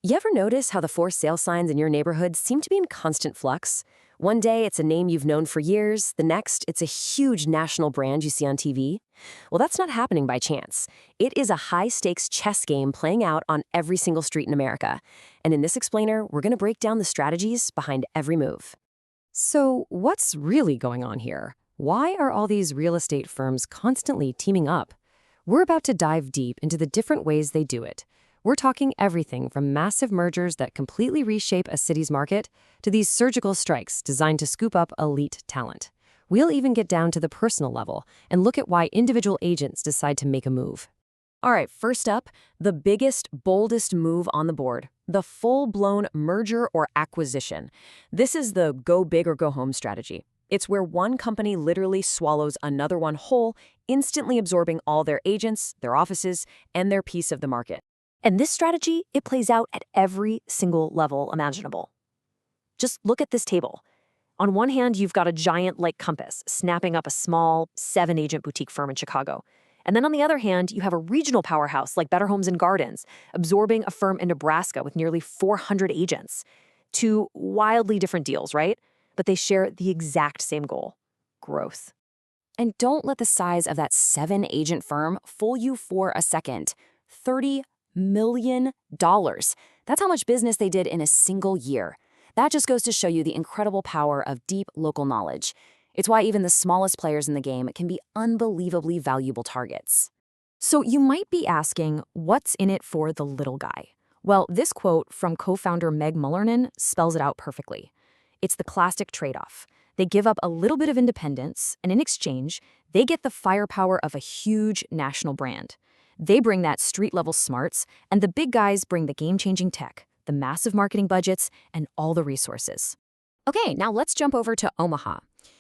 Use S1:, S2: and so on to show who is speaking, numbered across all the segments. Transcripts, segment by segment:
S1: You ever notice how the for sale signs in your neighborhood seem to be in constant flux? One day it's a name you've known for years, the next it's a huge national brand you see on TV. Well, that's not happening by chance. It is a high-stakes chess game playing out on every single street in America. And in this explainer, we're going to break down the strategies behind every move. So, what's really going on here? Why are all these real estate firms constantly teaming up? We're about to dive deep into the different ways they do it. We're talking everything from massive mergers that completely reshape a city's market to these surgical strikes designed to scoop up elite talent. We'll even get down to the personal level and look at why individual agents decide to make a move. All right, first up, the biggest, boldest move on the board, the full-blown merger or acquisition. This is the go big or go home strategy. It's where one company literally swallows another one whole, instantly absorbing all their agents, their offices, and their piece of the market. And this strategy, it plays out at every single level imaginable. Just look at this table. On one hand, you've got a giant like Compass snapping up a small 7-agent boutique firm in Chicago. And then on the other hand, you have a regional powerhouse like Better Homes and Gardens absorbing a firm in Nebraska with nearly 400 agents. Two wildly different deals, right? But they share the exact same goal: growth. And don't let the size of that 7-agent firm fool you for a second. $30 million. That's how much business they did in a single year. That just goes to show you the incredible power of deep local knowledge. It's why even the smallest players in the game can be unbelievably valuable targets. So you might be asking, what's in it for the little guy? Well, this quote from co-founder Meg Mullernan spells it out perfectly. It's the classic trade-off. They give up a little bit of independence, and in exchange, they get the firepower of a huge national brand. They bring that street-level smarts, and the big guys bring the game-changing tech, the massive marketing budgets, and all the resources. Okay, now let's jump over to Omaha.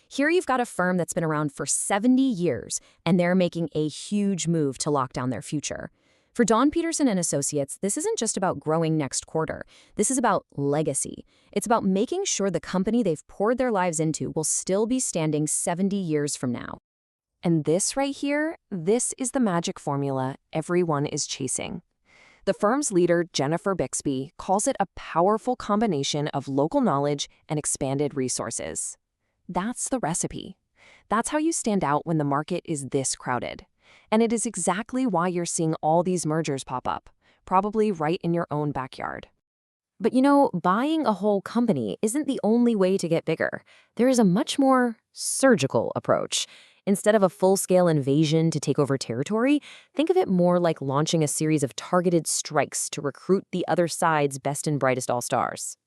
S1: Here you've got a firm that's been around for 70 years, and they're making a huge move to lock down their future. For Don Peterson and Associates, this isn't just about growing next quarter. This is about legacy. It's about making sure the company they've poured their lives into will still be standing 70 years from now. And this right here, this is the magic formula everyone is chasing. The firm's leader, Jennifer Bixby, calls it a powerful combination of local knowledge and expanded resources. That's the recipe. That's how you stand out when the market is this crowded. And it is exactly why you're seeing all these mergers pop up, probably right in your own backyard. But you know, buying a whole company isn't the only way to get bigger. There is a much more surgical approach. Instead of a full-scale invasion to take over territory, think of it more like launching a series of targeted strikes to recruit the other side's best and brightest all-stars.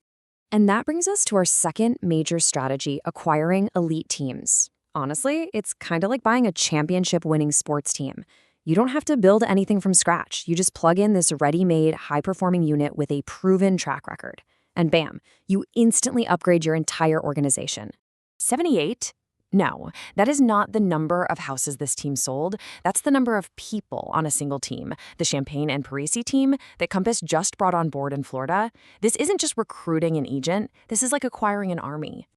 S1: And that brings us to our second major strategy, acquiring elite teams. Honestly, it's kind of like buying a championship-winning sports team. You don't have to build anything from scratch. You just plug in this ready-made, high-performing unit with a proven track record. And bam, you instantly upgrade your entire organization. 78? No, that is not the number of houses this team sold. That's the number of people on a single team. The Champaign and Parisi team that Compass just brought on board in Florida. This isn't just recruiting an agent. This is like acquiring an army.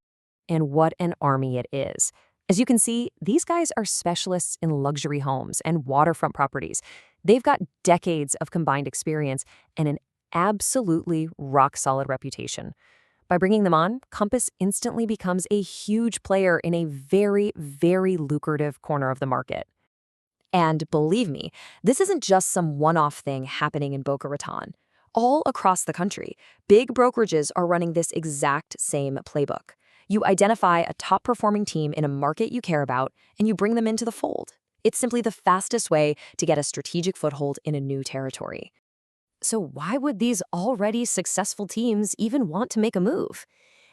S1: And what an army it is. As you can see, these guys are specialists in luxury homes and waterfront properties. They've got decades of combined experience and an absolutely rock-solid reputation. By bringing them on, Compass instantly becomes a huge player in a very, very lucrative corner of the market. And believe me, this isn't just some one-off thing happening in Boca Raton. All across the country, big brokerages are running this exact same playbook. You identify a top-performing team in a market you care about, and you bring them into the fold. It's simply the fastest way to get a strategic foothold in a new territory. So why would these already successful teams even want to make a move?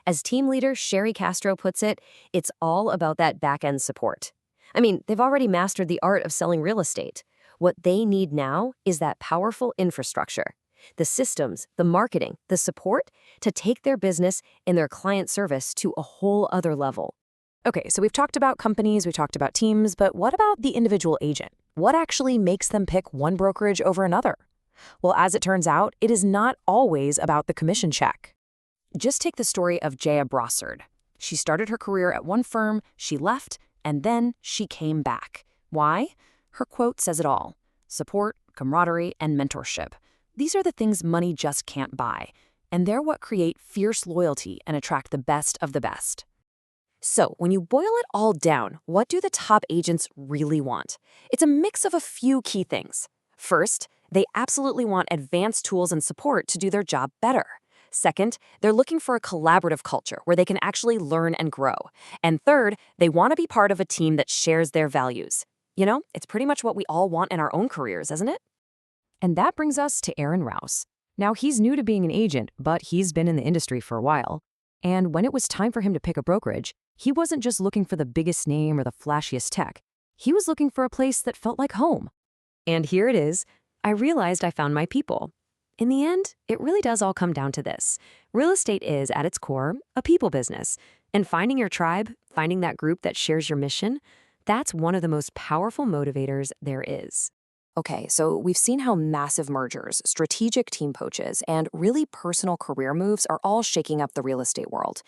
S1: As team leader Sherry Castro puts it, it's all about that back-end support. I mean, they've already mastered the art of selling real estate. What they need now is that powerful infrastructure, the systems, the marketing, the support to take their business and their client service to a whole other level. Okay, so we've talked about companies, we've talked about teams, but what about the individual agent? What actually makes them pick one brokerage over another? Well, as it turns out, it is not always about the commission check. Just take the story of Jaya Brossard. She started her career at one firm, she left, and then she came back. Why? Her quote says it all: support, camaraderie, and mentorship. These are the things money just can't buy, and they're what create fierce loyalty and attract the best of the best. So, when you boil it all down, what do the top agents really want? It's a mix of a few key things. First, they absolutely want advanced tools and support to do their job better. Second, they're looking for a collaborative culture where they can actually learn and grow. And third, they want to be part of a team that shares their values. You know, it's pretty much what we all want in our own careers, isn't it? And that brings us to Aaron Rouse. Now, he's new to being an agent, but he's been in the industry for a while. And when it was time for him to pick a brokerage, he wasn't just looking for the biggest name or the flashiest tech. He was looking for a place that felt like home. And here it is. I realized I found my people. In the end, it really does all come down to this. Real estate is, at its core, a people business. And finding your tribe, finding that group that shares your mission, that's one of the most powerful motivators there is. Okay, so we've seen how massive mergers, strategic team poaches, and really personal career moves are all shaking up the real estate world.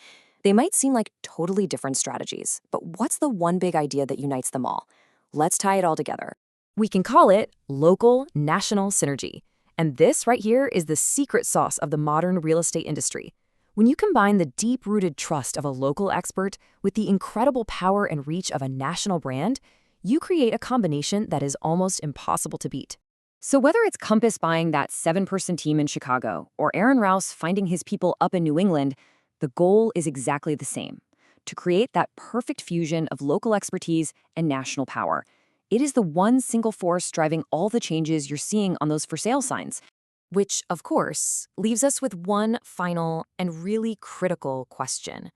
S1: They might seem like totally different strategies, but what's the one big idea that unites them all? Let's tie it all together. We can call it local national synergy. And this right here is the secret sauce of the modern real estate industry. When you combine the deep-rooted trust of a local expert with the incredible power and reach of a national brand, you create a combination that is almost impossible to beat. So whether it's Compass buying that 7-person team in Chicago or Aaron Rouse finding his people up in New England, the goal is exactly the same: to create that perfect fusion of local expertise and national power. It is the one single force driving all the changes you're seeing on those for sale signs. Which, of course, leaves us with one final and really critical question.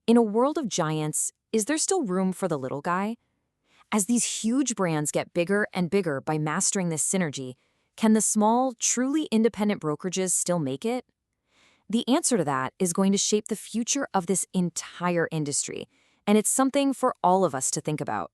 S1: In a world of giants, is there still room for the little guy? As these huge brands get bigger and bigger by mastering this synergy, can the small, truly independent brokerages still make it? The answer to that is going to shape the future of this entire industry, and it's something for all of us to think about.